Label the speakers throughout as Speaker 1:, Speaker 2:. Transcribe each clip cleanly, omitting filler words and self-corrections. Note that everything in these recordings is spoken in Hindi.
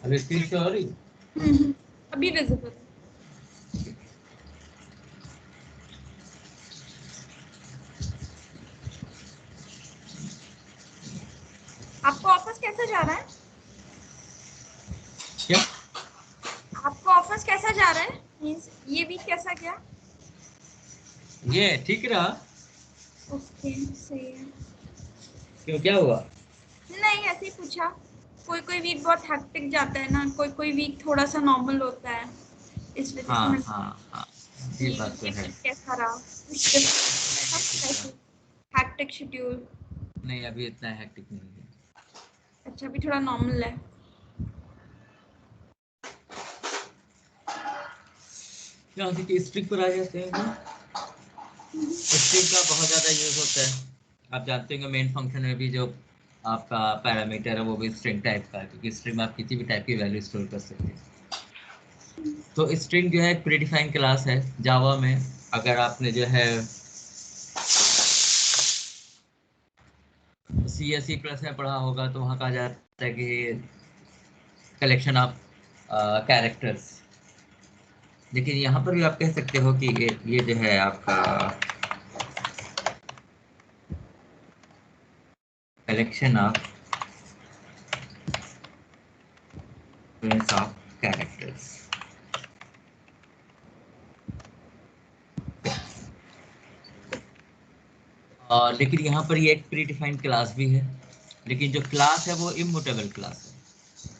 Speaker 1: अभी स्क्रीन शो हो रही?
Speaker 2: अभी विजिबल। आपको ऑफिस कैसा जा रहा है?
Speaker 1: क्या?
Speaker 2: आपको ऑफिस कैसा जा रहा है? मींस ये वीक कैसा गया?
Speaker 1: ये ठीक रहा।
Speaker 2: ओके, सही है।
Speaker 1: क्यों, क्या हुआ?
Speaker 2: नहीं, ऐसे ही पूछा। कोई कोई वीक बहुत हेक्टिक जाता है ना, कोई कोई वीक थोड़ा सा नॉर्मल होता है, इस वजह से
Speaker 1: हाँ
Speaker 2: मैंने
Speaker 1: हाँ हाँ, ये
Speaker 2: ये
Speaker 1: बात तो
Speaker 2: ये
Speaker 1: है।
Speaker 2: वीक कैसा रहा। Shift
Speaker 1: नहीं ये ठीक रहा।
Speaker 2: ऐसे हेक्टिक शेड्यूल।
Speaker 1: नहीं अभी इतना हैक्टिक नहीं है।
Speaker 2: अच्छा, अभी थोड़ा नॉर्मल है।
Speaker 1: यहाँ से स्ट्रिंग पर आ जाते हैं ना। स्ट्रिंग का बहुत ज़्यादा यूज होता है। आप जानते होंगे मेन फंक्शन में भी जो आपका पैरामीटर है वो भी स्ट्रिंग टाइप का है, क्योंकि स्ट्रिंग में आप किसी भी टाइप की वैल्यू स्टोर कर सकते हैं। तो स्ट्रिंग जो है एक प्रीडिफाइंड क्लास है जावा में। अगर आपने जो है सी या सी प्लस में पढ़ा होगा तो वहाँ कहा जाता है कि कलेक्शन ऑफ कैरेक्टर्स। लेकिन यहाँ पर भी आप कह सकते हो कि ये जो है आपका कलेक्शन ऑफ कैरेक्टर्स। लेकिन यहाँ पर ये एक प्री डिफाइंड क्लास भी है, लेकिन जो क्लास है वो इम्यूटेबल क्लास है।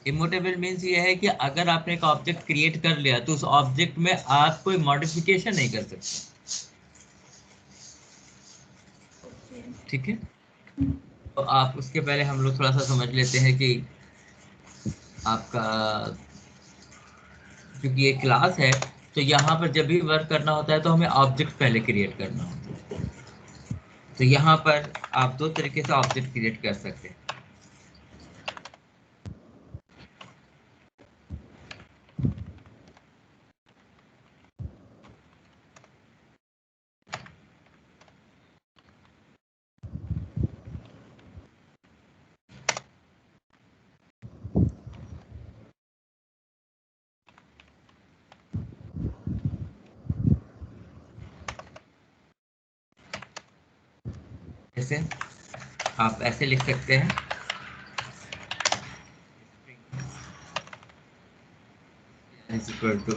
Speaker 1: इम्यूटेबल मीन्स ये है कि अगर आपने एक ऑब्जेक्ट क्रिएट कर लिया तो उस ऑब्जेक्ट में आप कोई मॉडिफिकेशन नहीं कर सकते।
Speaker 2: ओके।
Speaker 1: ठीक है, तो आप उसके पहले हम लोग थोड़ा सा समझ लेते हैं कि आपका क्योंकि ये क्लास है तो यहाँ पर जब भी वर्क करना होता है तो हमें ऑब्जेक्ट पहले क्रिएट करना होता है। तो यहाँ पर आप दो तरीके से ऑब्जेक्ट क्रिएट कर सकते हैं। जैसे आप ऐसे लिख सकते हैं, इज इक्वल टू।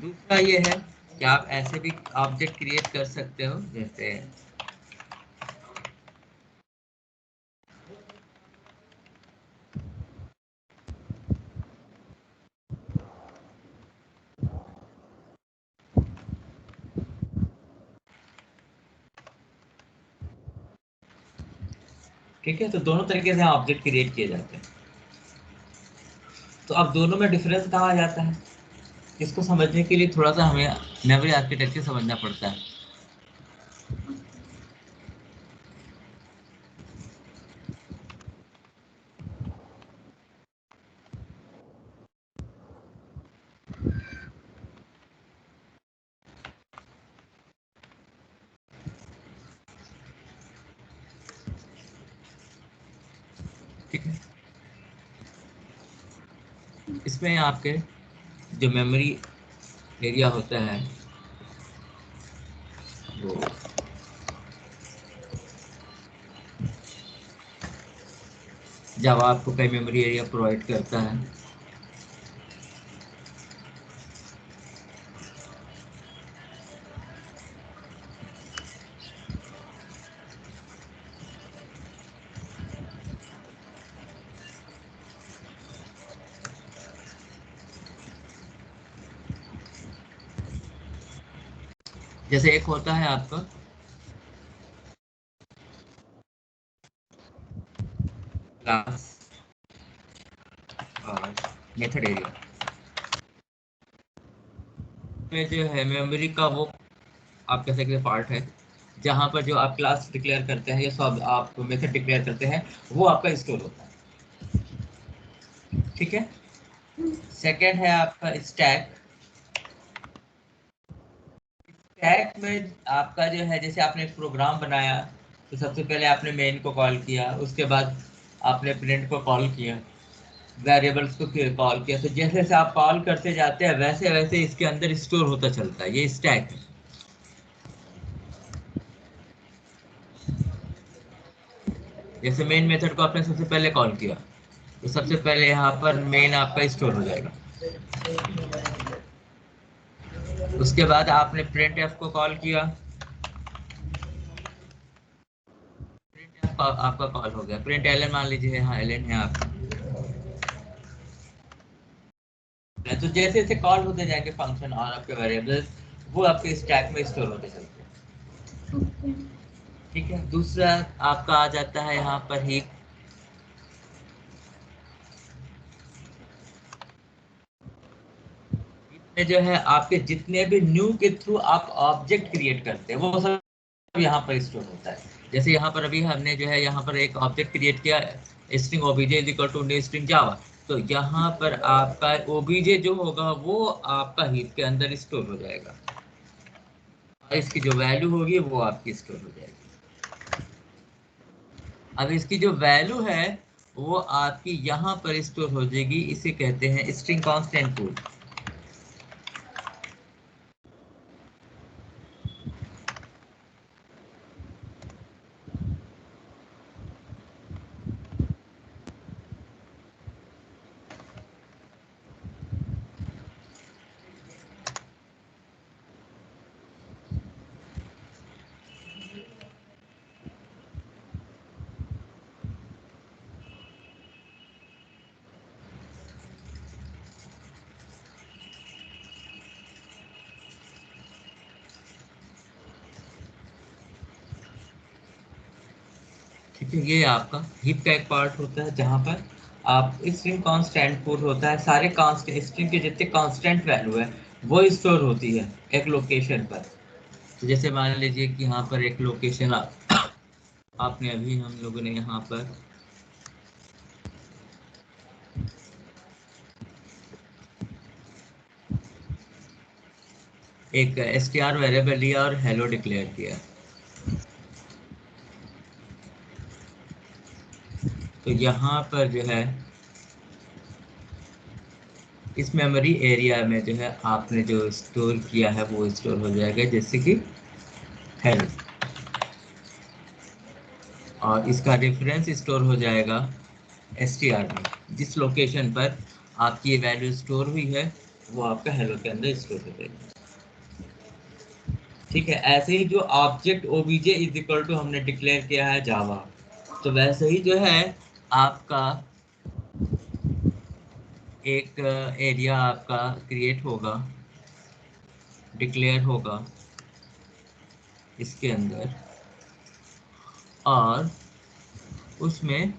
Speaker 1: दूसरा ये है कि आप ऐसे भी ऑब्जेक्ट क्रिएट कर सकते हो, जैसे ठीक है। तो दोनों तरीके से ऑब्जेक्ट क्रिएट किए जाते हैं। तो अब दोनों में डिफरेंस कहाँ आ जाता है, इसको समझने के लिए थोड़ा सा हमें मेमोरी आर्किटेक्चर समझना पड़ता है। ठीक है, इसमें आपके जो मेमोरी एरिया होता है वो जावा आपको कई मेमोरी एरिया प्रोवाइड करता है। जैसे एक होता है आपका क्लास और मेथड एरिया में जो है मेमोरी का वो आप कह सकते हैं पार्ट है, जहाँ पर जो आप क्लास डिक्लेयर करते हैं या सब आप मेथड डिक्लेयर करते हैं वो आपका स्टोर होता है। ठीक है। सेकंड है आपका स्टैक। स्टैक में आपका जो है जैसे आपने एक प्रोग्राम बनाया तो सबसे पहले आपने मेन को कॉल किया, उसके बाद आपने प्रिंट को कॉल किया, वेरिएबल्स को कॉल किया, तो जैसे जैसे आप कॉल करते जाते हैं वैसे वैसे इसके अंदर स्टोर होता चलता है, ये स्टैक है। जैसे मेन मेथड को आपने सबसे पहले कॉल किया, तो सबसे पहले यहाँ पर मेन आपका स्टोर हो जाएगा। उसके बाद आपने प्रिंट एफ को कॉल किया, प्रिंट एफ आपका कॉल हो गया। प्रिंट एलन मान लीजिए, हाँ एलन है आपका। तो जैसे जैसे कॉल होते जाएंगे फंक्शन और आपके वेरिएबल्स, वो आपके स्टैक में स्टोर होते चलते हैं। ठीक है। दूसरा आपका आ जाता है यहाँ पर हीप। में जो है आपके जितने भी न्यू के थ्रू आप ऑब्जेक्ट क्रिएट करते हैं वो सब यहाँ पर स्टोर होता है। जैसे यहाँ पर अभी हमने जो है यहाँ पर एक ऑब्जेक्ट क्रिएट किया, string OBJ is equal to new string Java, तो यहाँ पर आपका ओबीजे जो होगा वो आपका हीप के अंदर स्टोर हो जाएगा और इसकी जो वैल्यू होगी वो आपकी स्टोर हो जाएगी। अब इसकी जो वैल्यू है वो आपकी यहाँ पर स्टोर हो जाएगी, इसे कहते हैं स्ट्रिंग कांस्टेंट पूल। ठीक है, ये आपका हीप का एक पार्ट होता है जहां पर आप स्ट्रिंग कांस्टेंट पुट होता है, सारे कांस्टेंट स्ट्रिंग के जितने कांस्टेंट वैल्यू है वो स्टोर होती है एक लोकेशन पर। तो जैसे मान लीजिए कि यहाँ पर एक लोकेशन आपने अभी हम लोगों ने यहाँ पर एक str वेरिएबल लिया और हेलो डिक्लेयर किया, तो यहाँ पर जो है इस मेमोरी एरिया में जो है आपने जो स्टोर किया है वो स्टोर हो जाएगा, जैसे कि हेलो, और इसका रेफरेंस स्टोर हो जाएगा str में। जिस लोकेशन पर आपकी ये वैल्यू स्टोर हुई है वो आपका हेलो के अंदर स्टोर हो जाएगी। ठीक है। ऐसे ही जो object OBJ is equal to हमने डिक्लेयर किया है जावा, तो वैसे ही जो है आपका एक एरिया आपका क्रिएट होगा, डिक्लेयर होगा इसके अंदर, और उसमें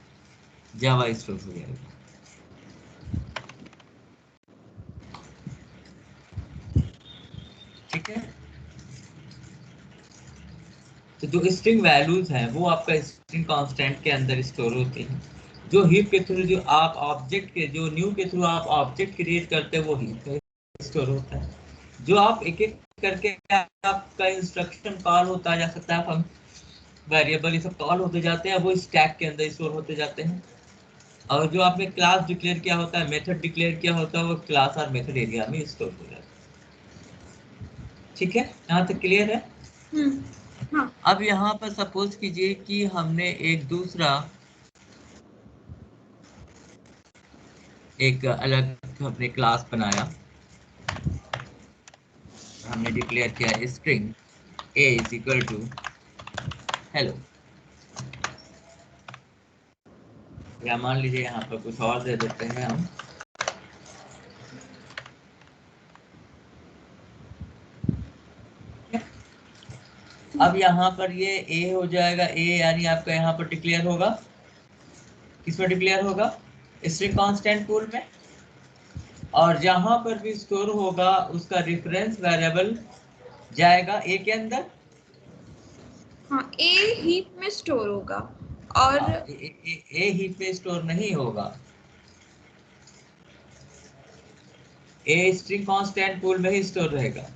Speaker 1: जावा स्टोर हो जाएगा। ठीक है। तो जो स्ट्रिंग वैल्यूज हैं वो आपका स्ट्रिंग कांस्टेंट के अंदर स्टोर होती हैं। जो हीप के थ्रू जो आप ऑब्जेक्ट के जो न्यू के थ्रू आप ऑब्जेक्ट क्रिएट करते हैं वो हीप में स्टोर होता है। जो आप एक एक करके आपका इंस्ट्रक्शन कॉल होता जा सकता है, हम वेरिएबल ये सब कॉल होते जाते हैं, वो स्टैक के अंदर स्टोर होते जाते हैं। और जो आपने क्लास डिक्लेयर किया होता है, मेथड डिक्लेयर किया होता है, वो क्लास और मेथड एरिया में स्टोर हो जाता है। ठीक है, यहाँ तक क्लियर है?
Speaker 2: हाँ।
Speaker 1: अब यहाँ पर सपोज कीजिए कि हमने एक दूसरा एक अलग अपने क्लास बनाया, हमने डिक्लेयर किया string a is equal to hello, या मान लीजिए यहाँ पर कुछ और दे देते हैं हम, अब यहाँ पर ये a हो जाएगा, a यानी आपका यहाँ पर डिक्लेयर होगा, किसमें डिक्लेयर होगा? स्ट्रिंग कांस्टेंट पूल में, और जहां पर भी स्टोर होगा उसका रेफरेंस वेरिएबल जाएगा ए के अंदर।
Speaker 2: हाँ, ए हीप में स्टोर होगा और
Speaker 1: ए हीप में स्टोर नहीं होगा, ए स्ट्रिंग कांस्टेंट पूल में ही स्टोर रहेगा।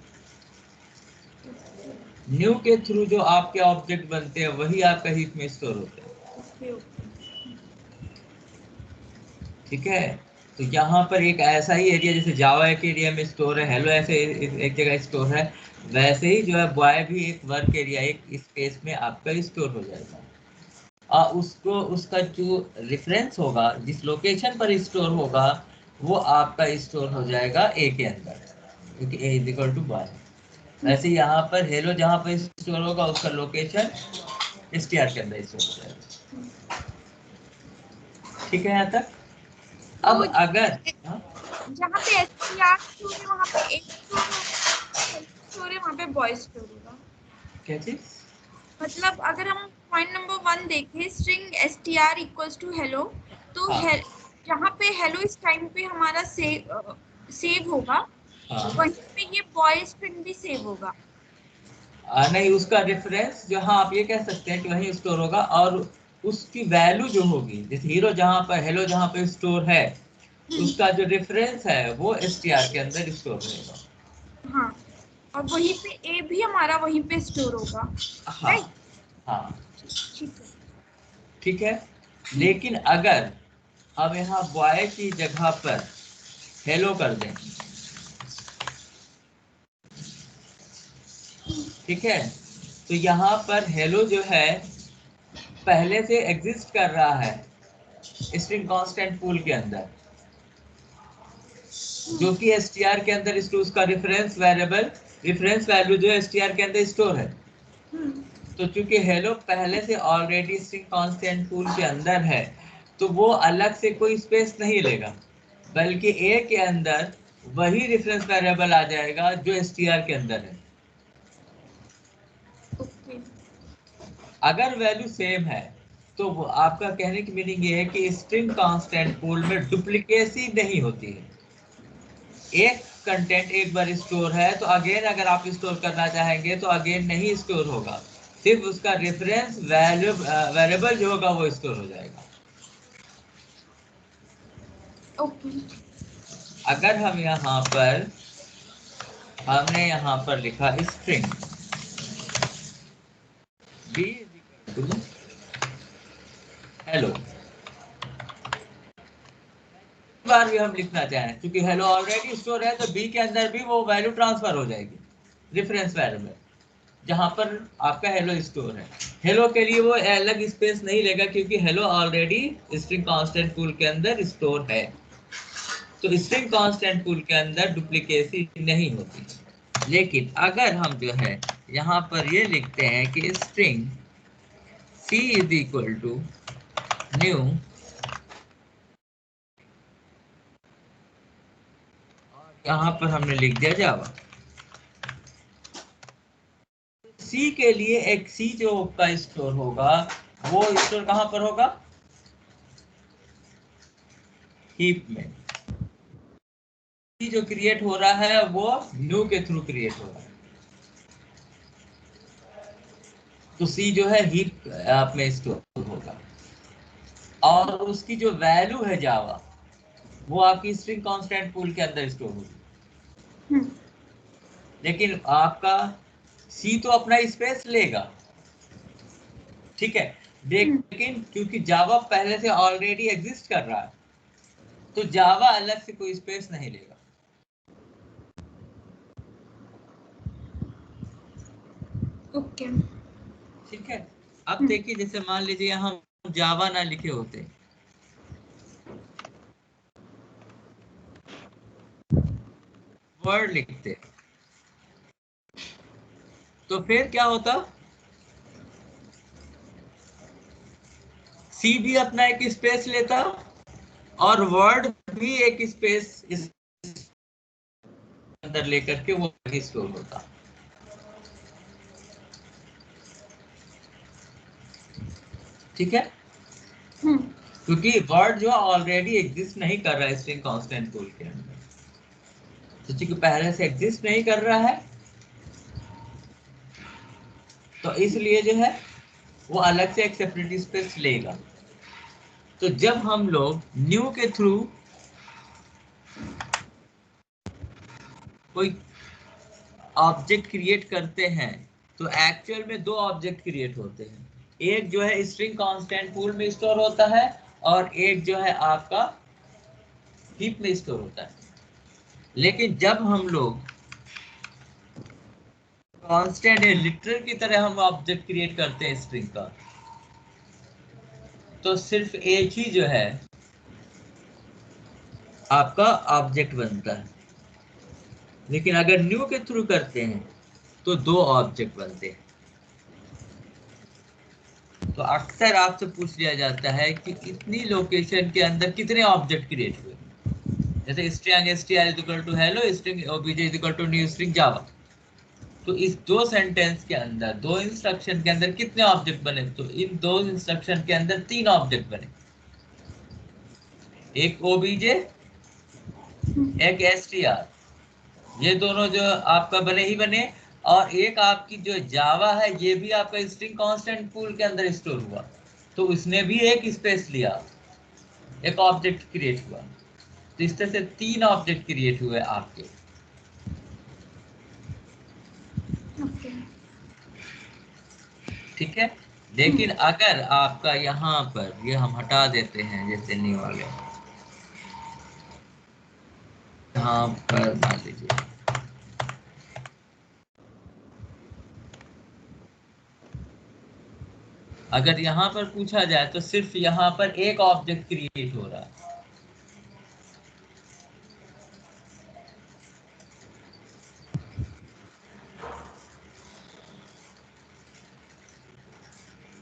Speaker 1: न्यू के थ्रू जो आपके ऑब्जेक्ट बनते हैं वही आपका हीप में स्टोर होते हैं। ठीक है, तो यहाँ पर एक ऐसा ही एरिया जैसे जावा एक एरिया में स्टोर है, हेलो ऐसे एक जगह स्टोर है, वैसे ही जो है बॉय भी एक वर्क एरिया एक स्पेस में आपका स्टोर हो जाएगा। और उसको उसका जो रेफरेंस होगा, जिस लोकेशन पर स्टोर होगा, वो आपका स्टोर हो जाएगा ए के अंदर, क्योंकि ए इज इक्वल टू बॉय। वैसे यहाँ पर हेलो जहाँ पर स्टोर होगा उसका लोकेशन str के अंदर स्टोर हो जाएगा। ठीक है यहाँ तक। अब
Speaker 2: तो
Speaker 1: अगर
Speaker 2: जहाँ पे str स्टोर है वहाँ पे a स्टोर होगा, स्टोर है वहाँ पे बॉय स्टोर होगा।
Speaker 1: क्या चीज?
Speaker 2: मतलब अगर हम पॉइंट नंबर 1 देखें, string str equals to hello, तो
Speaker 1: हाँ
Speaker 2: जहाँ पे हेलो इस टाइम पे हमारा सेव होगा,
Speaker 1: हाँ
Speaker 2: वहीं पे ये बॉय स्ट्रिंग भी सेव होगा।
Speaker 1: नहीं, उसका रेफरेंस जो, हाँ आप ये कह सकते हैं कि वहीं स्टोर होगा, और उसकी वैल्यू जो होगी, जैसे हीरो जहाँ पर हेलो जहाँ पे स्टोर है, उसका जो रेफरेंस है वो str के अंदर स्टोर रहेगा।
Speaker 2: हाँ, और वहीं पे ए भी हमारा वहीं पे स्टोर होगा।
Speaker 1: हाँ
Speaker 2: राइट,
Speaker 1: हाँ
Speaker 2: ठीक है।
Speaker 1: ठीक है। लेकिन अगर हम यहाँ बॉय की जगह पर हेलो कर दें, ठीक है, तो यहाँ पर हेलो जो है पहले से एग्जिस्ट कर रहा है स्ट्रिंग कांस्टेंट पूल के अंदर, जो कि str के अंदर उसका रेफरेंस वैल्यू जो है str के अंदर स्टोर है। तो चूंकि हेलो पहले से ऑलरेडी स्ट्रिंग कांस्टेंट पूल के अंदर है, तो वो अलग से कोई स्पेस नहीं लेगा, बल्कि ए के अंदर वही रेफरेंस वेरिएबल आ जाएगा जो str के अंदर है।
Speaker 2: ओके,
Speaker 1: अगर वैल्यू सेम है तो वो आपका कहने की मीनिंग ये है कि स्ट्रिंग कांस्टेंट पूल में डुप्लीकेसी नहीं होती है। एक कंटेंट एक बार स्टोर है तो अगेन अगर आप स्टोर करना चाहेंगे तो अगेन नहीं स्टोर होगा, सिर्फ उसका रेफरेंस वेरिएबल जो होगा वो स्टोर हो जाएगा।
Speaker 2: ओके।
Speaker 1: अगर हम यहाँ पर हमने यहाँ पर लिखा स्ट्रिंग b हेलो, बार भी हम लिखना चाहें, क्योंकि हेलो ऑलरेडी स्टोर है तो बी के अंदर भी वो वैल्यू ट्रांसफर हो जाएगी, रेफरेंस वेरिएबल जहां पर आपका हेलो स्टोर है। हेलो के लिए वो अलग स्पेस नहीं लेगा, क्योंकि hello already string constant pool के अंदर स्टोर है। तो स्ट्रिंग कांस्टेंट पूल के अंदर डुप्लीकेसी नहीं होती। लेकिन अगर हम जो है यहाँ पर ये लिखते हैं कि string c is equal to new, यहाँ पर हमने लिख दिया जावा, सी के लिए एक सी जो का स्टोर होगा वो स्टोर कहां पर होगा? हीप में। सी जो क्रिएट हो रहा है वो न्यू के थ्रू क्रिएट हो रहा है, तो सी जो है हीप आप में स्टोर होगा, और उसकी जो वैल्यू है जावा वो आपकी स्ट्रिंग कांस्टेंट पूल के अंदर स्टोर होगी। लेकिन आपका सी तो अपना स्पेस लेगा, ठीक है, लेकिन क्योंकि जावा पहले से ऑलरेडी एग्जिस्ट कर रहा है तो जावा अलग से कोई स्पेस नहीं लेगा।
Speaker 2: ओके,
Speaker 1: ठीक है। अब देखिए, जैसे मान लीजिए हम जावा ना लिखे होते, वर्ड लिखते, तो फिर क्या होता? सी भी अपना एक स्पेस लेता और वर्ड भी एक स्पेस इस अंदर लेकर के वो स्टोर होता। ठीक है, क्योंकि वर्ड जो ऑलरेडी एग्जिस्ट नहीं कर रहा है स्ट्रिंग कांस्टेंट पूल के अंदर, तो चूंकि पहले से एग्जिस्ट नहीं कर रहा है तो इसलिए जो है वो अलग से एक सेपरेट स्पेस लेगा। तो जब हम लोग न्यू के थ्रू कोई ऑब्जेक्ट क्रिएट करते हैं तो एक्चुअल में दो ऑब्जेक्ट क्रिएट होते हैं, एक जो है स्ट्रिंग कांस्टेंट पूल में स्टोर होता है और एक जो है आपका हीप में स्टोर होता है। लेकिन जब हम लोग कांस्टेंट है लिटरल की तरह हम ऑब्जेक्ट क्रिएट करते हैं स्ट्रिंग का, तो सिर्फ एक ही जो है आपका ऑब्जेक्ट बनता है। लेकिन अगर न्यू के थ्रू करते हैं तो दो ऑब्जेक्ट बनते हैं। तो अक्सर आपसे पूछ लिया जाता है कि इतनी लोकेशन के अंदर कितने ऑब्जेक्ट क्रिएट हुए। जैसे string str is equal to hello, string obj is equal to new string Java. तो इस दो सेंटेंस के अंदर, दो इंस्ट्रक्शन के अंदर कितने ऑब्जेक्ट बने? तो इन दो इंस्ट्रक्शन के अंदर तीन ऑब्जेक्ट बने, एक obj एक str, ये दोनों जो आपका बने ही बने। और एक आपकी जो जावा है ये भी आपका स्ट्रिंग कांस्टेंट पूल के अंदर स्टोर हुआ, तो उसने भी एक स्पेस लिया, एक ऑब्जेक्ट क्रिएट हुआ। तो इस तरह से तीन ऑब्जेक्ट क्रिएट हुए आपके।
Speaker 2: ओके।
Speaker 1: ठीक है। लेकिन अगर आपका यहाँ पर ये हम हटा देते हैं, जैसे न्यू वाले यहाँ पर मान लीजिए, अगर यहाँ पर पूछा जाए तो सिर्फ यहाँ पर एक ऑब्जेक्ट क्रिएट हो रहा है।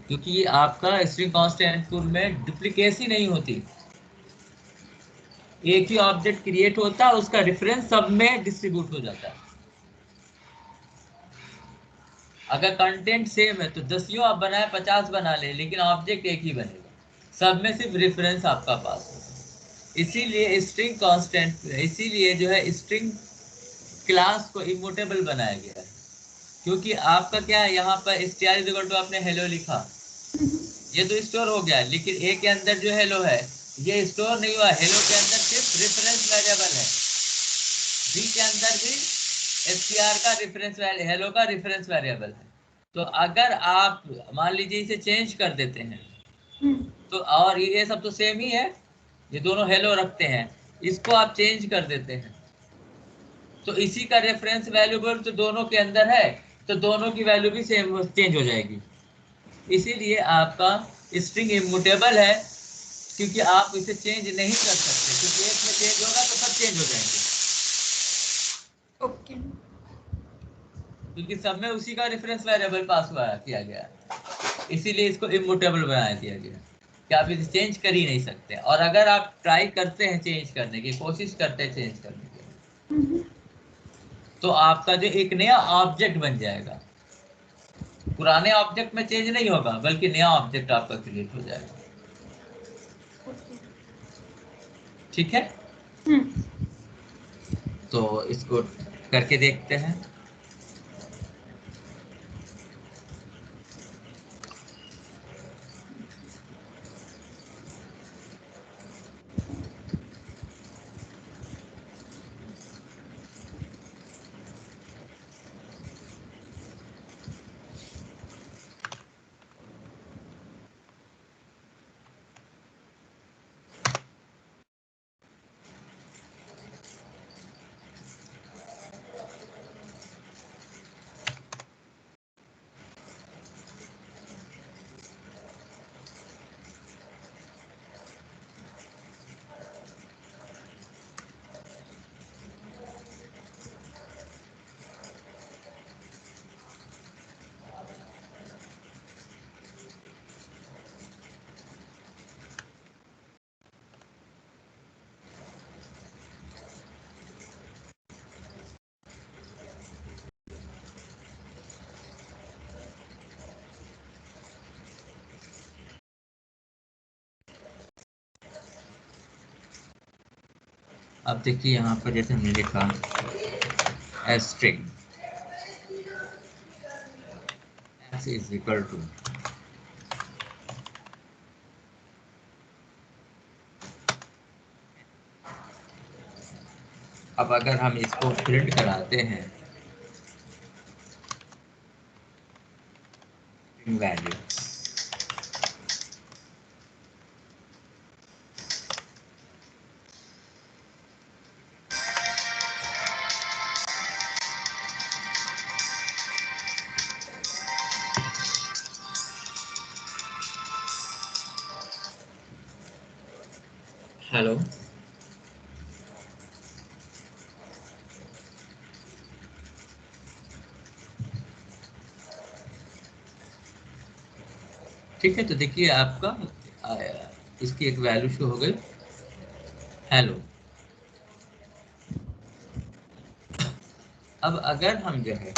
Speaker 1: क्योंकि आपका स्ट्रिंग कांस्टेंट पूल में डुप्लीकेसी नहीं होती, एक ही ऑब्जेक्ट क्रिएट होता है, उसका रेफरेंस सब में डिस्ट्रीब्यूट हो जाता है। अगर कंटेंट सेम है तो 10 आप बनाए 50 बना ले, लेकिन ऑब्जेक्ट एक ही बनेगा, सब में सिर्फ रेफरेंस आपका पास है। इसीलिए स्ट्रिंग कांस्टेंट, इसीलिए जो है स्ट्रिंग क्लास को इमोटेबल बनाया गया है। क्योंकि आपका क्या है, यहाँ पर str आपने हेलो लिखा, ये तो स्टोर हो गया, लेकिन ए के अंदर जो हेलो है ये स्टोर नहीं हुआ। हेलो के अंदर सिर्फ रेफरेंस वेरिएबल है, बी के अंदर भी str का रेफरेंस, हेलो का रेफरेंस वेरिएबल है। तो अगर आप मान लीजिए इसे चेंज कर देते हैं तो, और ये सब तो सेम ही है, ये दोनों हेलो रखते हैं, इसको आप चेंज कर देते हैं तो इसी का रेफरेंस वैल्यूबल तो दोनों के अंदर है, तो दोनों की वैल्यू भी सेम चेंज हो जाएगी। इसीलिए आपका स्ट्रिंग इम्यूटेबल है, क्योंकि आप इसे चेंज नहीं कर सकते, क्योंकि एक में चेंज होगा तो सब चेंज हो जाएंगे।
Speaker 2: ओके।
Speaker 1: क्योंकि सब में उसी का रेफरेंस वेरिएबल पास हुआ किया गया, इसीलिए इसको इम्यूटेबल बना दिया गया कि आप इसे चेंज कर ही नहीं सकते। और अगर आप ट्राई करते हैं चेंज करने की कोशिश करते हैं चेंज करने की, तो आपका जो एक नया ऑब्जेक्ट बन जाएगा, पुराने ऑब्जेक्ट में चेंज नहीं होगा बल्कि नया ऑब्जेक्ट आपका क्रिएट हो जाएगा। ठीक है, तो इसको करके देखते हैं। अब देखिए यहाँ पर जैसे हमने लिखा string x is equal to, अब अगर हम इसको प्रिंट कराते हैं वैल्यू, हेलो, ठीक है। तो देखिए आपका इसकी एक वैल्यू शो हो गई, हेलो। अब अगर हम जो है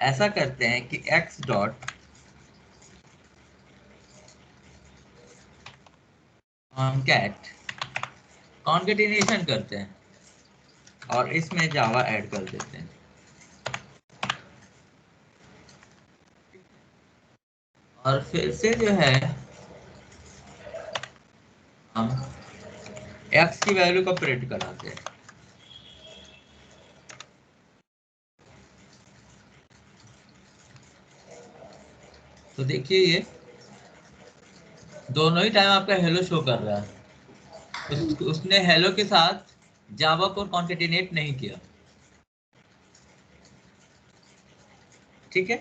Speaker 1: ऐसा करते हैं कि x डॉट कॉनकैट कॉन्केटिनेशन करते हैं और इसमें जावा ऐड कर देते हैं, और फिर से जो है हम x की वैल्यू को प्रिंट कराते हैं। तो देखिए ये दोनों ही टाइम आपका हेलो शो कर रहा है। उसने हेलो के साथ जावा को कॉन्केटिनेट नहीं किया, ठीक है।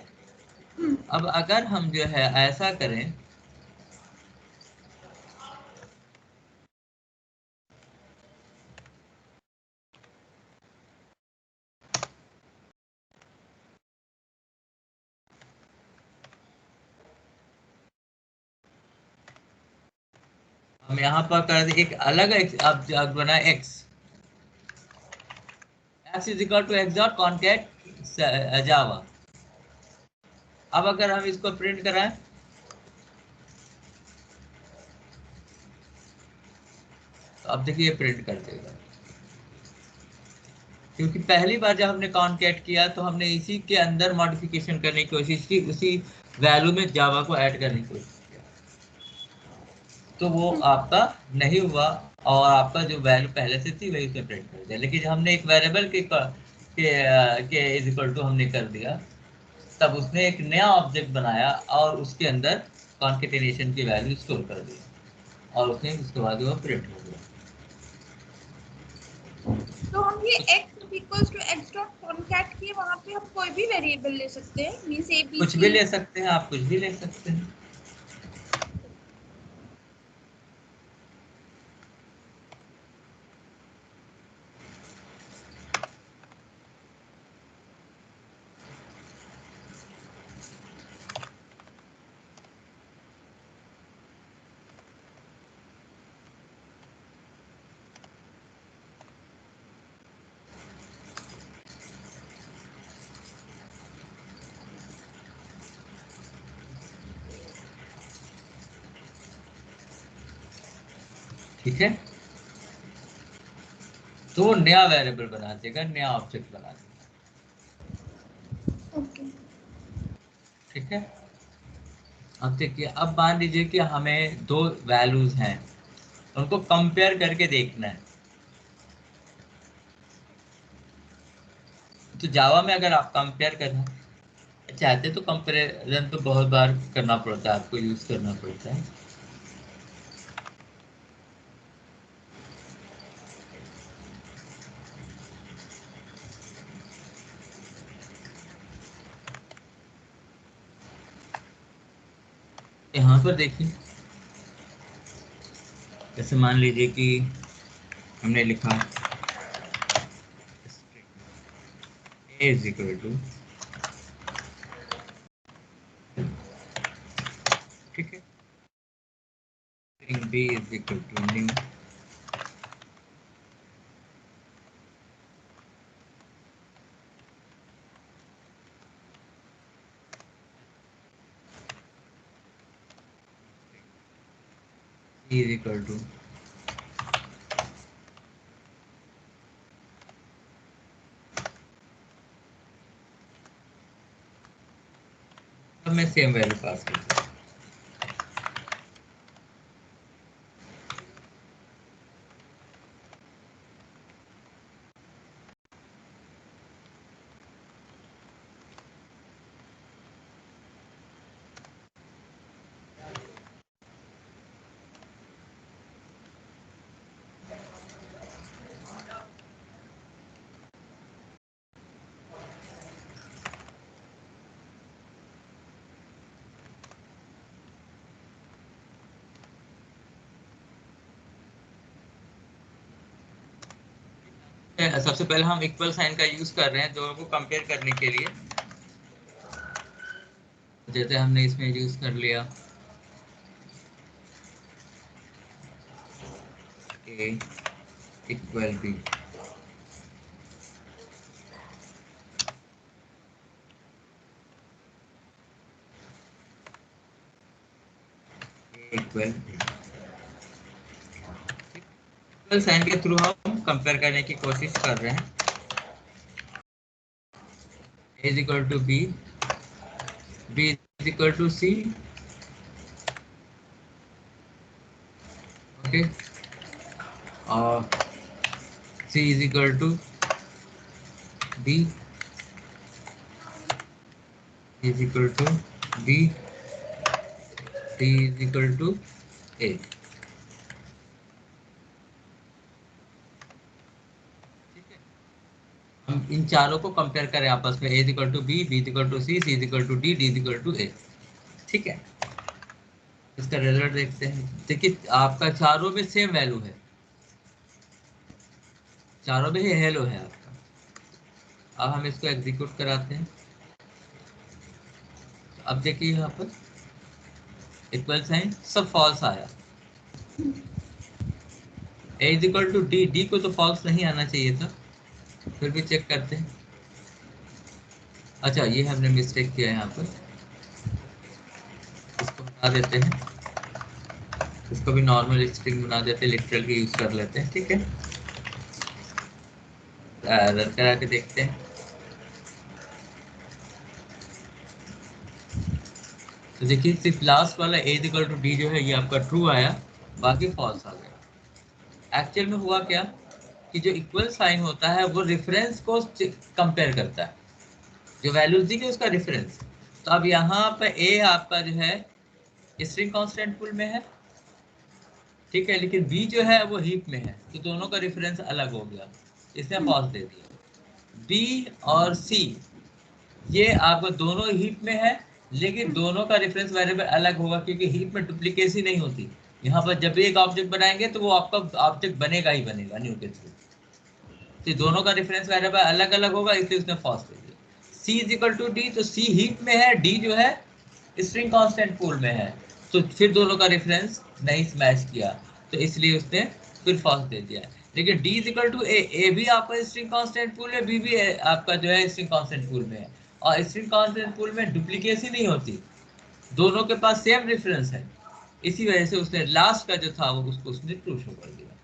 Speaker 1: अब अगर हम जो है ऐसा करें, हम यहाँ पर कर दे एक अलग अब बना x is equal to x dot concat Java. अब अगर हम इसको प्रिंट कराएं, तो अब देखिए प्रिंट कर देगा, क्योंकि पहली बार जब हमने कॉन्कैट किया तो हमने इसी के अंदर मॉडिफिकेशन करने की कोशिश की, उसी वैल्यू में जावा को ऐड करने की कोशिश किया, तो वो आपका नहीं हुआ और आपका जो वैल्यू पहले से थी वही उसे प्रिंट कर दिया। लेकिन जब हमने एक वेरिएबल के इज इक्वल टू हमने कर दिया, तब उसने एक नया ऑब्जेक्ट बनाया और उसके अंदर कॉन्केटिनेशन की वैल्यू स्टोर कर दी और उसने उसके बाद वो प्रिंट हो गया।
Speaker 2: तो हम ये x equals to x dot concat किए, वहाँ पे हम कोई भी वेरिएबल ले सकते हैं, मींस a b
Speaker 1: कुछ भी
Speaker 2: c।
Speaker 1: ले सकते हैं आप, कुछ भी ले सकते हैं। ठीक है, तो वो नया वेरिएबल बना देगा, नया ऑब्जेक्ट बना देगा,
Speaker 2: ओके।
Speaker 1: ठीक है। अब देखिए, अब मान लीजिए कि हमें दो वैल्यूज हैं, उनको कंपेयर करके देखना है। तो जावा में अगर आप कंपेयर करना चाहते तो कंपेरिजन तो बहुत बार करना पड़ता है, आपको यूज करना पड़ता है। यहाँ पर देखिए, जैसे मान लीजिए कि हमने लिखा a इज इक्वल टू, ठीक है, string b is equal to new, c is equal to, अब मैं सेम वैल्यू पास करता हूँ। सबसे पहले हम इक्वल साइन का यूज कर रहे हैं दोनों को कंपेयर करने के लिए। जैसे हमने इसमें यूज कर लिया a equal b, equal sign के थ्रू हम कंपेयर करने की कोशिश कर रहे हैं। a is equal to b, b is equal to c, okay, और c is equal to d, is equal to b, d is equal to a। हम इन चारों को कंपेयर करें आपस में, a is equal to b, b is equal to c, c is equal to d, d is equal to a। ठीक है, इसका रिजल्ट देखते हैं। देखिए आपका चारों में सेम वैल्यू है, चारों में ही हेलो है आपका। अब हम इसको एग्जीक्यूट कराते हैं। अब देखिए यहाँ पर इक्वल साइन सब फॉल्स आया। a is equal to d, d को तो फॉल्स नहीं आना चाहिए था, फिर भी चेक करते हैं। अच्छा ये हमने मिस्टेक किया है यहाँ पर, इसको हटा देते हैं, इसको भी नॉर्मल स्ट्रिंग बना देते हैं, लिटरल की यूज कर लेते हैं। ठीक है, रन करा के देखते हैं। तो देखिए सिर्फ लास्ट वाला a इक्वल टू d जो है ये आपका ट्रू आया, बाकी फॉल्स आ गया। एक्चुअल में हुआ क्या कि जो इक्वल साइन होता है वो रेफरेंस को कंपेयर करता है, जो वैल्यूज दी गई उसका रेफरेंस। तो अब यहाँ पर a आपका जो है स्ट्रिंग कांस्टेंट पूल में है, ठीक है, लेकिन b जो है वो हीप में है, तो दोनों का रेफरेंस अलग हो गया, इसने फॉल्स दे दिया। b और c ये आपका दोनों हीप में है, लेकिन दोनों का रेफरेंस वेरिएबल अलग होगा, क्योंकि हीप में डुप्लीकेसी नहीं होती। यहाँ पर जब भी एक ऑब्जेक्ट बनाएंगे तो वो आपका ऑब्जेक्ट बनेगा ही बनेगा न्यू के थ्रू। तो दोनों का रेफरेंस वेरिएबल अलग अलग होगा, इसलिए उसने फॉल्स दे दिया। c is equal to d, तो c हीप में है, d जो है स्ट्रिंग कांस्टेंट पूल में है, तो फिर दोनों का रेफरेंस नहीं मैच किया, तो इसलिए उसने फिर फॉल्स दे दिया। लेकिन d is equal to a भी आपका स्ट्रिंग कांस्टेंट पूल है, b भी आपका जो है स्ट्रिंग कांस्टेंट पूल में है, और स्ट्रिंग कांस्टेंट पूल में डुप्लीकेसी नहीं होती, दोनों के पास सेम रेफरेंस है, इसी वजह से उसने लास्ट का जो था वो उसको उसने ट्रू शो कर दिया।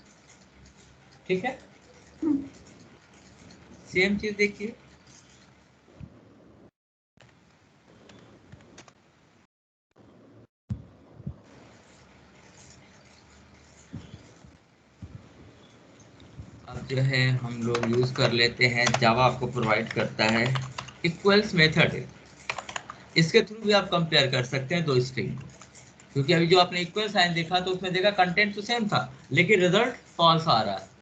Speaker 1: ठीक है, सेम चीज देखिए। अब जो है हम लोग यूज कर लेते हैं, जावा आपको प्रोवाइड करता है इक्वल्स मेथड, इसके थ्रू भी आप कंपेयर कर सकते हैं दो स्ट्रिंग को, क्योंकि अभी जो आपने इक्वल साइन देखा तो उसमें देखा कंटेंट तो सेम था, लेकिन रिजल्ट फॉल्स आ रहा है।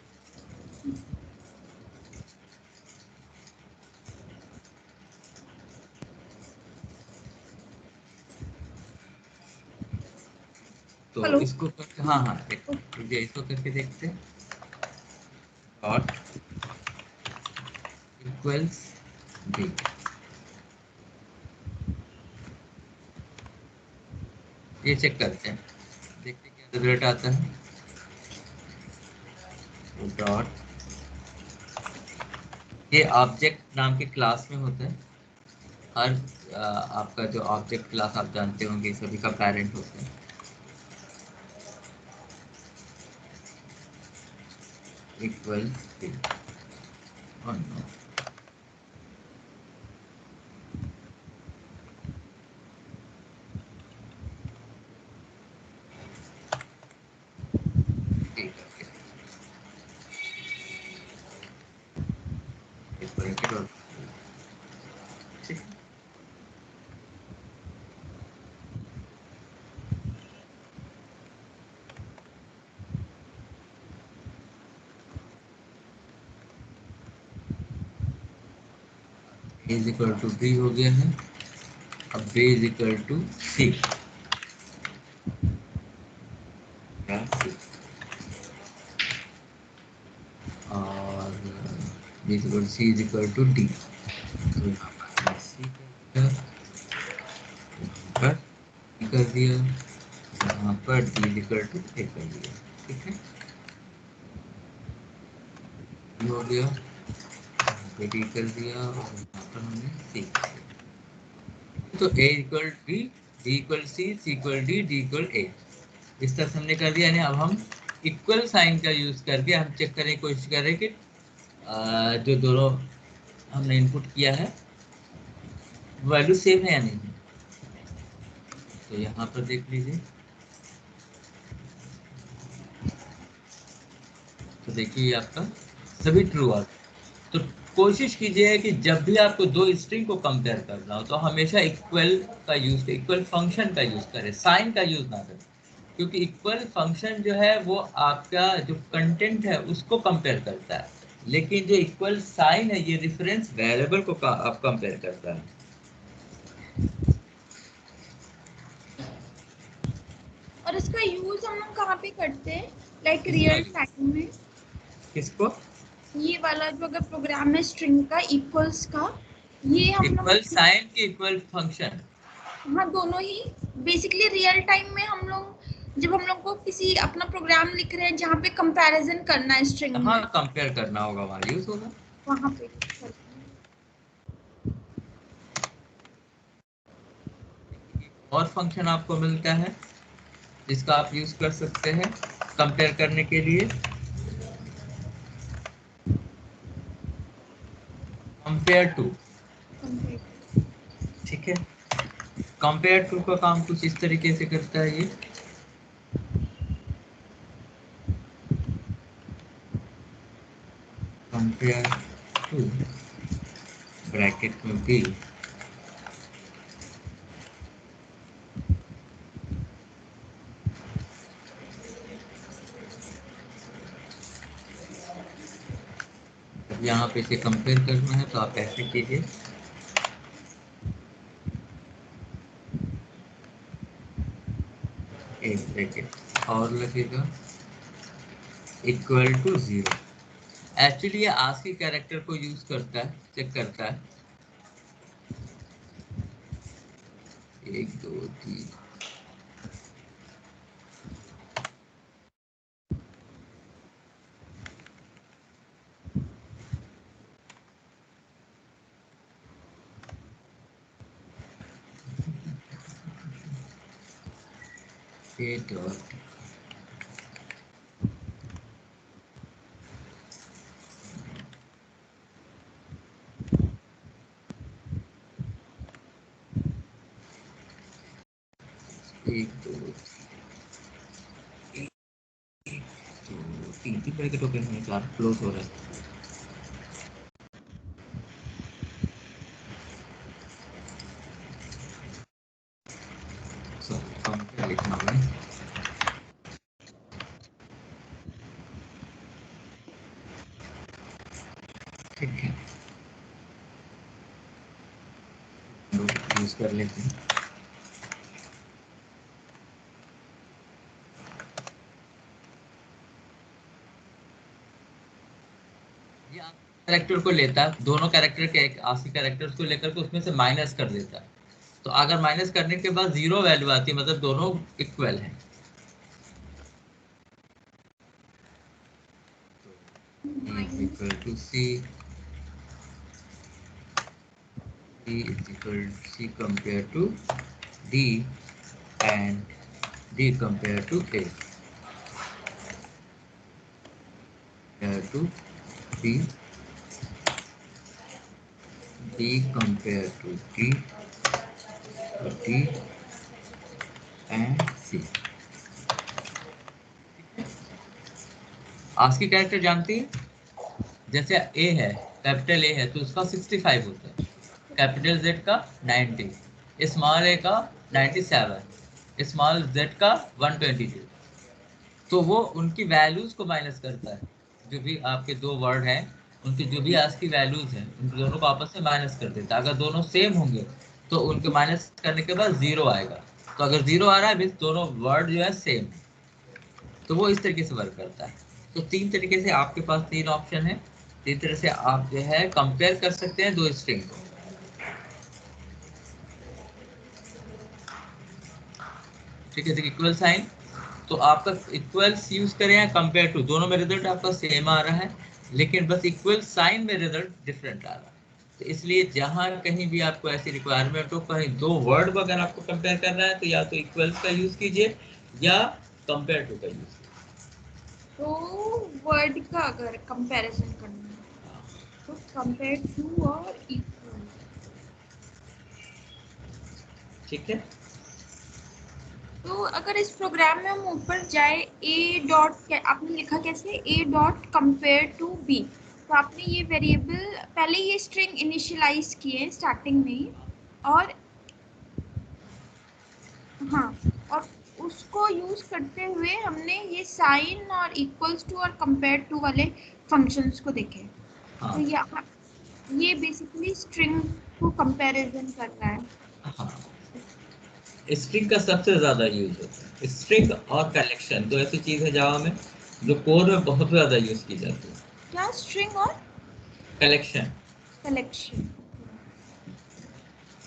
Speaker 1: तो
Speaker 2: हेलो।
Speaker 1: इसको हाँ हाँ इसको करके देखते हैं। डॉट इक्वल्स बी, ये चेक करते हैं, देखते हैं क्या रिजल्ट आता है। डॉट, ये ऑब्जेक्ट नाम के क्लास में होता है, हर आपका जो ऑब्जेक्ट क्लास आप जानते होंगे सभी का पेरेंट होता है। इक्वल्स बी, और नो, ठीक है, इस ब्रैकेट और ठीक इज इक्वल टू बी हो गया है। अब बी इज इक्वल टू सी, और C is equal to D। तो यहाँ पर C कर दिया, यहाँ पर D is equal to A कर दिया। ठीक है, ये हो गया, यहाँ पे D कर दिया और यहाँ पर हमने C कर दिया। तो A equal B, D equal C, C equal D, D equal A, इस तरह हमने कर दिया। यानी अब हम इक्वल साइन का यूज करके हम चेक करने की कोशिश कर रहे हैं कि जो दोनों हमने इनपुट किया है वैल्यू सेम है या नहीं। तो यहाँ पर देख लीजिए, तो देखिए आपका सभी ट्रू आ। तो कोशिश कीजिए कि जब भी आपको दो स्ट्रिंग को कंपेयर करना हो तो हमेशा इक्वल का यूज, इक्वल फंक्शन का यूज करें, साइन का यूज ना करें, क्योंकि इक्वल फंक्शन जो है वो आपका जो कंटेंट है उसको कंपेयर करता है, लेकिन जो इक्वल साइन है ये रेफरेंस वेरिएबल को आप कंपेयर करता है।
Speaker 2: और इसका यूज हम लोग कहाँ पे करते हैं, लाइक रियल टाइम में?
Speaker 1: किसको?
Speaker 2: ये वाला जो अगर प्रोग्राम है स्ट्रिंग का इक्वल्स का, ये हम लोग
Speaker 1: इक्वल साइन की इक्वल फंक्शन,
Speaker 2: हाँ दोनों ही बेसिकली रियल टाइम में हम लोग जब हम लोग को किसी अपना प्रोग्राम लिख रहे हैं जहाँ पे कंपैरिजन करना है स्ट्रिंग में,
Speaker 1: हाँ कंपेयर करना होगा वहाँ यूज होगा।
Speaker 2: वहाँ पे
Speaker 1: और फंक्शन आपको मिलता है जिसका आप यूज कर सकते हैं कंपेयर करने के लिए, कंपेयर टू। ठीक है, कंपेयर टू का काम कुछ इस तरीके से करता है ये। कंपेयर टू ब्रैकेट में भी यहाँ पे इसे कंपेयर करना है तो आप ऐसे कीजिए, एक ब्रैकेट और लगेगा इक्वल टू 0। एक्चुअली ये आस्की कैरेक्टर को यूज करता है, चेक करता है। 1 2 3 8 और एक दो तीन ब्रैकेट ओपन है, 4 क्लोज हो रहा है। कंपेयर लिखना है, ठीक है, यूज कर लेते हैं। कैरेक्टर को लेता है, दोनों कैरेक्टर के एक आस्की कैरेक्टर्स को लेकर के उसमें से माइनस कर देता है। तो अगर माइनस करने के बाद 0 वैल्यू आती है मतलब दोनों इक्वल हैं। Equal to C, D is equal to C compared to D and D compared to A compared to D, D compared to D and C। ASCII character जानती है, जैसे A है, कैपिटल A है तो उसका 65 होता है, कैपिटल Z का 90, स्मॉल A का 97, स्मॉल Z का 122। तो वो उनकी वैल्यूज को माइनस करता है, जो भी आपके दो वर्ड हैं उनकी जो भी आस्की वैल्यूज हैं उन दोनों को आपस में माइनस कर देता है। अगर दोनों सेम होंगे तो उनके माइनस करने के बाद 0 आएगा। तो अगर 0 आ रहा है मीन्स दोनों वर्ड जो है सेम, तो वो इस तरीके से वर्क करता है। तो 3 तरीके से आपके पास 3 ऑप्शन है, इस तरह से आप जो है कंपेयर कर सकते हैं दो स्ट्रिंग को। ठीक है, इक्वल साइन, तो आपका इक्वल्स यूज करें या कंपेयर टू, दोनों में रिजल्ट आपका सेम आ रहा है, लेकिन बस इक्वल साइन में रिजल्ट डिफरेंट आ रहा है। तो इसलिए जहां कहीं भी आपको ऐसी रिक्वायरमेंट हो, कहीं दो वर्ड अगर आपको कंपेयर करना है, तो या तो इक्वल्स का यूज कीजिए या कंपेयर टू का यूज कीजिए।
Speaker 2: तो वर्ड का अगर कंपैरिजन करना है तो कंपेयर टू और इक्वल।
Speaker 1: ठीक है,
Speaker 2: तो अगर इस प्रोग्राम में हम ऊपर जाए, ए डॉट, आपने लिखा कैसे, A dot compare to B, तो आपने ये वेरिएबल पहले ये स्ट्रिंग इनिशियलाइज किए स्टार्टिंग में ही, और हाँ, और उसको यूज करते हुए हमने ये साइन और इक्वल्स टू और कंपेयर टू वाले फंक्शंस को देखे।
Speaker 1: हाँ
Speaker 2: तो ये बेसिकली स्ट्रिंग को कंपैरिजन कर रहा है।
Speaker 1: हाँ, स्ट्रिंग का सबसे ज्यादा यूज होता है। स्ट्रिंग और कलेक्शन दो ऐसी चीज है जावा में जो कोर में बहुत ज्यादा यूज की जाती है।
Speaker 2: क्या? स्ट्रिंग और
Speaker 1: कलेक्शन,
Speaker 2: कलेक्शन।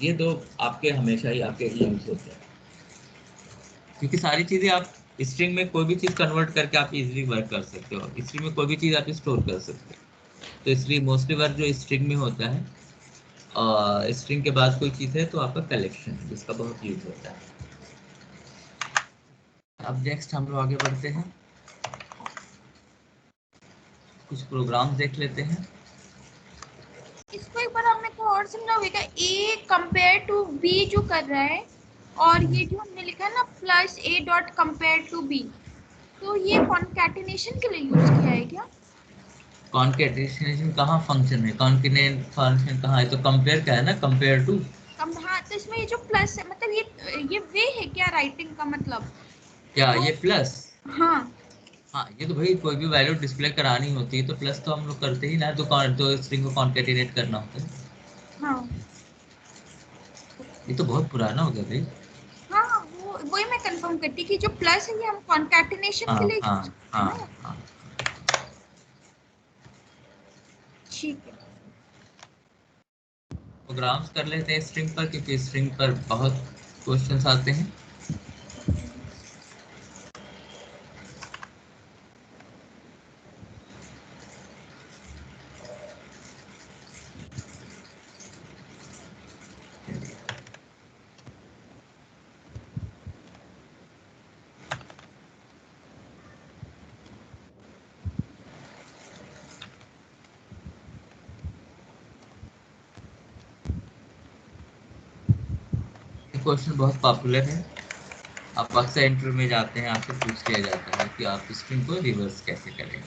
Speaker 1: ये दो आपके हमेशा ही आपके यूज होते हैं, क्योंकि सारी चीजें आप स्ट्रिंग में कोई भी चीज कन्वर्ट करके आप इजीली वर्क कर सकते हो, स्ट्रिंग में कोई भी चीज आप स्टोर कर सकते हो। तो इसलिए मोस्टली वर्क जो स्ट्रिंग में होता है, और स्ट्रिंग के बाद कोई चीज है तो आपका कलेक्शन है जिसका बहुत यूज होता है। अब नेक्स्ट हम लोग आगे बढ़ते हैं, कुछ प्रोग्राम देख लेते हैं।
Speaker 2: इसको एक बार आप मेरे को और समझाओगे? ए कंपेयर टू बी जो कर रहा है, और ये जो हमने लिखा है ना plus A dot compare to B, तो ये कॉन्कैटिनेशन के लिए यूज किया है क्या?
Speaker 1: कॉन्केटेनेशन कहाँ फंक्शन है, कॉन्केटेनेट फंक्शन कहाँ है, तो कंपेयर का है ना, कंपेयर टू।
Speaker 2: हाँ, तो इसमें ये जो प्लस है, मतलब ये वे है क्या राइटिंग का मतलब?
Speaker 1: क्या
Speaker 2: तो
Speaker 1: ये प्लस?
Speaker 2: हाँ
Speaker 1: हाँ, ये तो भाई कोई भी वैल्यू डिस्प्ले करानी होती है तो प्लस तो हम लोग करते ही ना, तो स्ट्रिंग को कॉन्केटिनेट करना होता है।
Speaker 2: हाँ
Speaker 1: ये तो बहुत पुराना हो गया भाई।
Speaker 2: हाँ, वो वही मैं कंफर्म करती कि जो प्लस है ये हम कॉन्कैटिनेशन के
Speaker 1: हाँ
Speaker 2: लिए
Speaker 1: हाँ
Speaker 2: यूज करते हैं
Speaker 1: हाँ
Speaker 2: ना।
Speaker 1: हाँ।
Speaker 2: ठीक है।
Speaker 1: प्रोग्राम्स कर लेते हैं स्ट्रिंग पर, क्योंकि स्ट्रिंग पर बहुत क्वेश्चंस आते हैं। ये क्वेश्चन बहुत पॉपुलर है, आप अक्सर इंटरव्यू में जाते हैं, आपसे पूछ लिया जाता है कि आप स्ट्रिंग को रिवर्स कैसे करेंगे।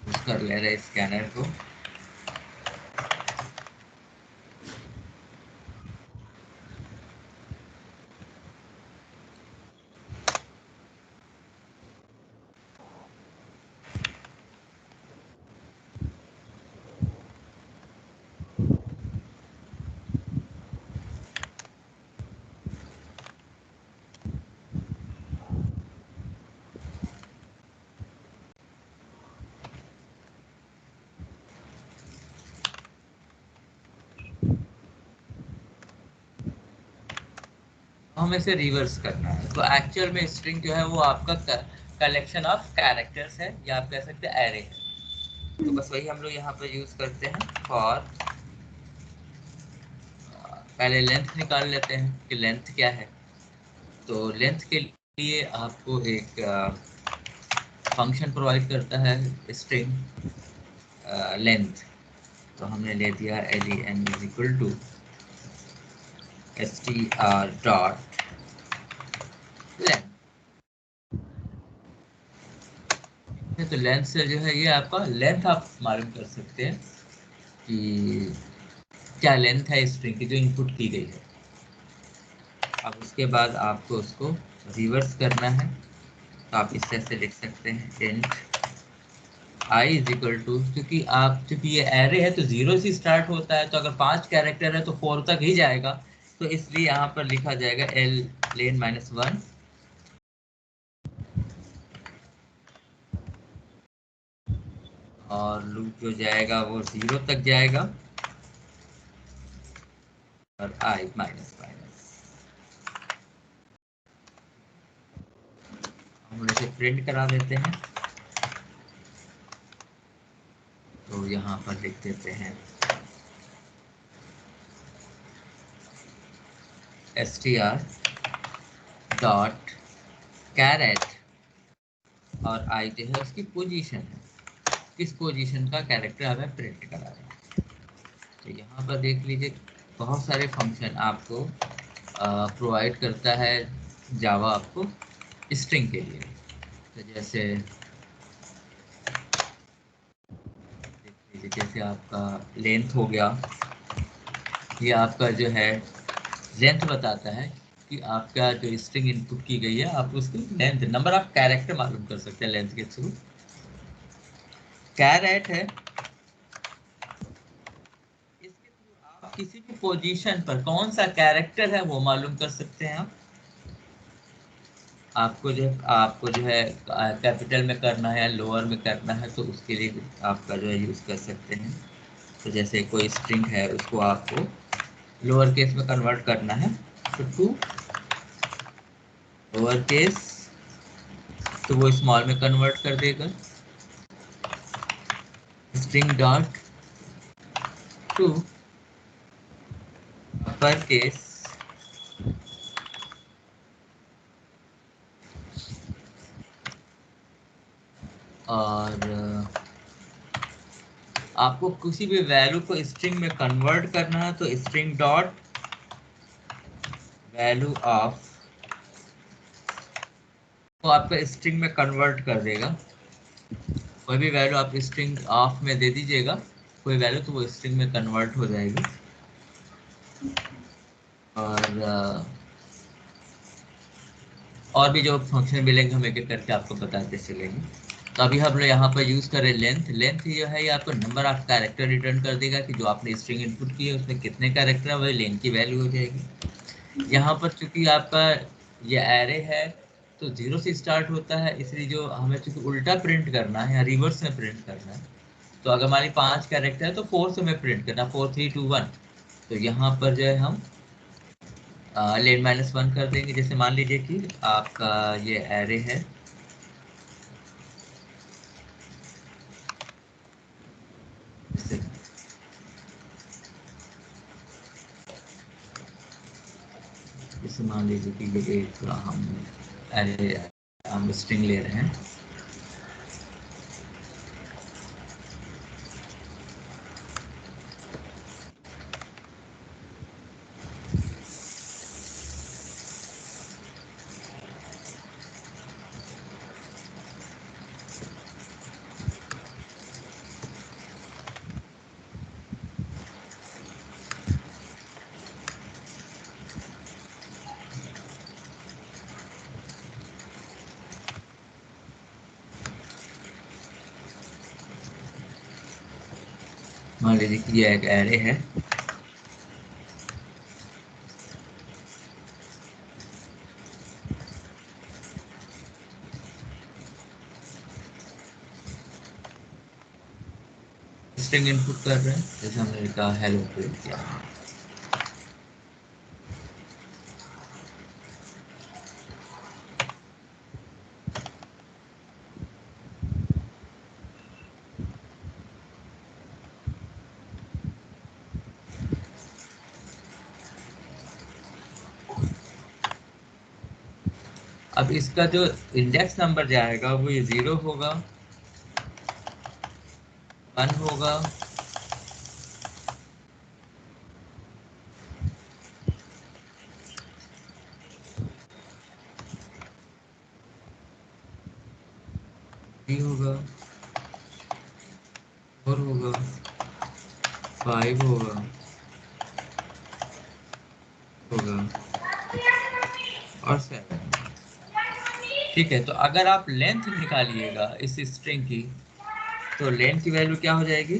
Speaker 1: यूज कर ले रहे स्कैनर को। हमें इसे रिवर्स करना है, तो एक्चुअल में स्ट्रिंग जो है वो आपका कलेक्शन ऑफ कैरेक्टर्स है, या आप कह सकते हैं एरे है। तो बस वही हम लोग यहाँ पर यूज करते हैं फॉर, पहले लेंथ निकाल लेते हैं कि लेंथ क्या है। तो लेंथ के लिए आपको एक फंक्शन प्रोवाइड करता है स्ट्रिंग लेंथ। तो हमने ले दिया len is equal to str dot length. तो लेंथ से जो है ये आपका लेंथ आप मालूम कर सकते हैं कि क्या लेंथ है स्ट्रिंग की जो इनपुट की गई है। अब उसके बाद आपको उसको रिवर्स करना है, तो आप इस तरह से लिख सकते हैं int i is equal to, क्योंकि ये एरे है तो जीरो से स्टार्ट होता है, तो अगर 5 कैरेक्टर है तो 4 तक ही जाएगा, तो इसलिए यहाँ पर लिखा जाएगा l लेन -1 और लूप जो जाएगा वो 0 तक जाएगा और I माइनस माइनस हम इसे प्रिंट करा देते हैं। तो यहाँ पर लिख देते हैं str डॉट कैरेट और I जो है उसकी पोजीशन है, किस पोजीशन का कैरेक्टर हमें प्रिंट करा रहे हैं। तो यहाँ पर देख लीजिए बहुत सारे फंक्शन आपको प्रोवाइड करता है जावा आपको स्ट्रिंग के लिए। तो जैसे देख लीजिए, जैसे आपका लेंथ हो गया, ये आपका जो है लेंथ बताता है कि आपका जो स्ट्रिंग इनपुट की गई है आप उसकी लेंथ नंबर ऑफ कैरेक्टर मालूम कर सकते हैं लेंथ के थ्रू। कैरेट है, इसके थ्रू आप किसी भी पोजीशन पर कौन सा कैरेक्टर है वो मालूम कर सकते हैं। आपको जो है कैपिटल में करना है या लोअर में करना है तो उसके लिए आपका जो है यूज़ कर सकते हैं। तो जैसे कोई स्ट्रिंग है उसको आपको लोअर केस में कन्वर्ट करना है तो टू लोअर केस, तो वो स्मॉल में कन्वर्ट कर देगा। String dot to upper case और आपको किसी भी वैल्यू को स्ट्रिंग में कन्वर्ट करना है तो स्ट्रिंग डॉट वैल्यू ऑफ तो आपका स्ट्रिंग में कन्वर्ट कर देगा। कोई भी वैल्यू आप स्ट्रिंग ऑफ में दे दीजिएगा कोई वैल्यू तो वो स्ट्रिंग में कन्वर्ट हो जाएगी। और भी जो फंक्शन मिलेंगे हम एक एक करके आपको बताते चलेंगे। तो अभी हम लोग यहाँ पर यूज करें लेंथ। लेंथ जो है ये आपको नंबर ऑफ कैरेक्टर रिटर्न कर देगा कि जो आपने स्ट्रिंग इनपुट की है उसमें कितने कैरेक्टर है वही लेंथ की वैल्यू हो जाएगी। यहाँ पर चूंकि आपका ये एरे है तो 0 से स्टार्ट होता है, इसलिए जो हमें चूंकि उल्टा प्रिंट करना है या रिवर्स में प्रिंट करना है तो अगर हमारी 5 कैरेक्टर है तो 4 से हमें प्रिंट करना 4 3 2 1। तो यहाँ पर जो है हम लेन माइनस 1 कर देंगे। जैसे मान लीजिए कि आपका ये एरे है जैसे मान लीजिए कि ये एक हम एरे हम स्ट्रिंग ले रहे हैं मान लीजिए कि ये एक एरे है स्ट्रिंग इनपुट कर रहे हैं जैसे हमने कहा हेलो प्रिंट किया। अब इसका जो इंडेक्स नंबर जाएगा वो ये 0 होगा 1 होगा होगा 4 होगा 5 होगा और 7। ठीक है, तो अगर आप लेंथ निकालिएगा इस स्ट्रिंग की तो लेंथ की वैल्यू क्या हो जाएगी।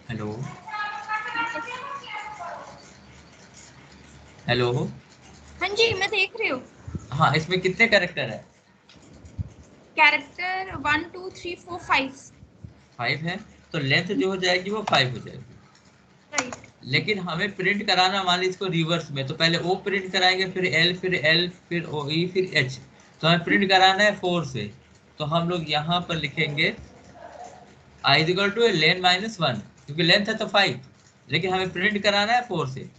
Speaker 1: हेलो हेलो
Speaker 2: हाँ जी मैं देख रही हूँ।
Speaker 1: हाँ, इसमें कितने कैरेक्टर है
Speaker 2: कैरेक्टर 1 2 3 4 5
Speaker 1: 5 है, तो लेंथ जो हो जाएगी वो 5 हो जाएगी।
Speaker 2: राइट।
Speaker 1: लेकिन हमें प्रिंट कराना, मान लीजिए इसको रिवर्स में, तो पहले ओ प्रिंट कराएंगे, फिर एल, फिर एल, फिर ओ ई, फिर एच। तो हमें प्रिंट कराना है 4 से, तो हम लोग यहाँ पर लिखेंगे i equal two lane minus 1, क्योंकि लेंथ है तो 5, लेकिन हमें प्रिंट कराना है 4 से।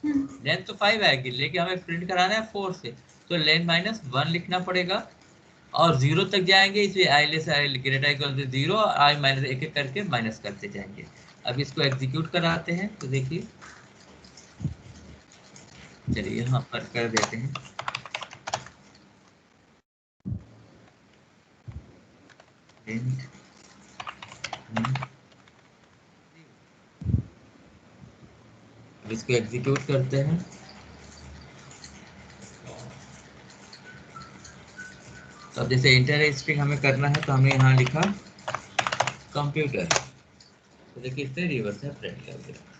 Speaker 1: लेंथ तो 5 आएगी, लेकिन हमें प्रिंट कराना है 4 से, तो लेन माइनस 1 लिखना पड़ेगा। और 0 तक जाएंगे, इसलिए I less I greater equal to 0, I minus एक एक करके माइनस करते जाएंगे। अब इसको एग्जीक्यूट कराते हैं, तो देखिए, चलिए यहाँ पर कर देते हैं। अब इसको एग्जीक्यूट करते हैं। तो अब जैसे इंटर स्ट्रिंग हमें करना है, तो हमने यहाँ लिखा कंप्यूटर, तो देखिए इसने रिवर्स में प्रिंट कर दिया।